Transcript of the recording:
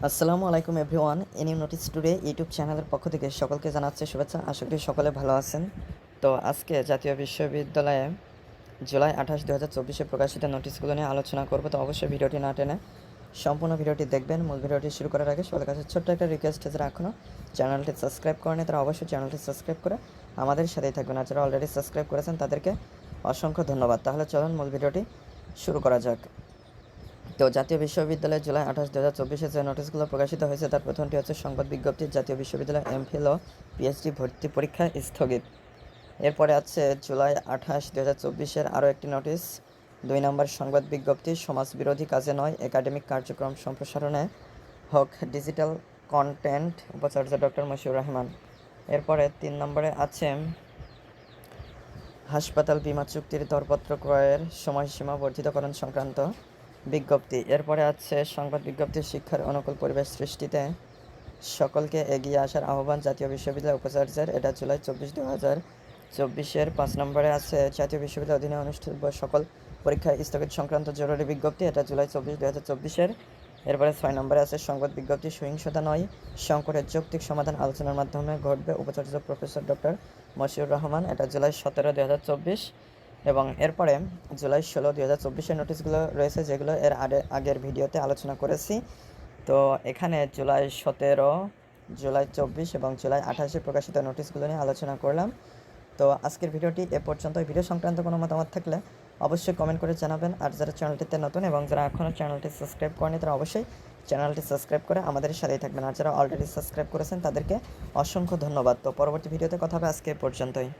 আসসালামু আলাইকুম everyone. Any notice today YouTube চ্যানেলের পক্ষ থেকে সকলকে জানাচ্ছি শুভেচ্ছা। আশা করি সকলে ভালো আছেন। তো আজকে জাতীয় বিশ্ববিদ্যালয়ে জুলাই 28, 2024 প্রকাশিত নোটিশগুলো নিয়ে আলোচনা করব। তো অবশ্যই ভিডিওটি না টেনে সম্পূর্ণ ভিডিওটি দেখবেন। মূল ভিডিওটি শুরু করার আগে সবার কাছে ছোট্ট একটা রিকোয়েস্ট, যারা এখনও চ্যানেলটি সাবস্ক্রাইব করেনি তারা অবশ্যই চ্যানেলটি সাবস্ক্রাইব করে আমাদের সাথেই থাকবেন। আর যারা অলরেডি সাবস্ক্রাইব করেছেন তাদেরকে অসংখ্য ধন্যবাদ। তাহলে চলুন মূল ভিডিওটি শুরু করা যাক। তো জাতীয় বিশ্ববিদ্যালয়ে জুলাই 28, 2024 যে নোটিশগুলো প্রকাশিত হয়েছে তার প্রথমটি হচ্ছে সংবাদ বিজ্ঞপ্তি, জাতীয় বিশ্ববিদ্যালয় এমফিল ও পিএইচডি ভর্তি পরীক্ষা স্থগিত। এরপরে আছে জুলাই 28, 2024 আরও একটি নোটিশ, 2 নম্বর সংবাদ বিজ্ঞপ্তি, সমাজবিরোধী কাজে নয় একাডেমিক কার্যক্রম সম্প্রসারণে হোক ডিজিটাল কন্টেন্ট, উপাচার্য ডক্টর মশিউর রহমান। এরপরে 3 নম্বরে আছে হাসপাতাল বীমা চুক্তির দরপত্র ক্রয়ের সময়সীমা বর্ধিতকরণ সংক্রান্ত বিজ্ঞপ্তি। এরপরে আছে সংবাদ বিজ্ঞপ্তি, শিক্ষার অনুকূল পরিবেশ সৃষ্টিতে সকলকে এগিয়ে আসার আহ্বান জাতীয় বিশ্ববিদ্যালয় উপাচার্যের। এটা জুলাই 24, 2024। 5 নম্বরে আছে জাতীয় বিশ্ববিদ্যালয় অধীনে অনুষ্ঠিত সকল পরীক্ষা স্থগিত সংক্রান্ত জরুরি বিজ্ঞপ্তি। এটা জুলাই 24, 2024। এরপরে 6 নম্বরে আছে সংবাদ বিজ্ঞপ্তি, সহিংসতা নয় সংকটের যৌক্তিক সমাধান আলোচনার মাধ্যমে ঘটবে, উপাচার্য প্রফেসর ডক্টর মশিউর রহমান। এটা জুলাই 17, 2024। এবং এরপরে জুলাই 16, 2024 নোটিশগুলো রয়েছে, যেগুলো এর আগের ভিডিওতে আলোচনা করেছি। তো এখানে জুলাই 17, জুলাই 24 এবং জুলাই 28 প্রকাশিত নোটিশগুলো নিয়ে আলোচনা করলাম। তো আজকের ভিডিওটি এ পর্যন্ত। ভিডিও সংক্রান্ত কোনো মতামত থাকলে অবশ্যই কমেন্ট করে জানাবেন। আর যারা চ্যানেলটিতে নতুন এবং যারা এখনও চ্যানেলটি সাবস্ক্রাইব করেনি তারা অবশ্যই চ্যানেলটি সাবস্ক্রাইব করে আমাদের সাথেই থাকবেন। আর যারা অলরেডি সাবস্ক্রাইব করেছেন তাদেরকে অসংখ্য ধন্যবাদ। তো পরবর্তী ভিডিওতে কথা হবে। আজকে এ পর্যন্তই।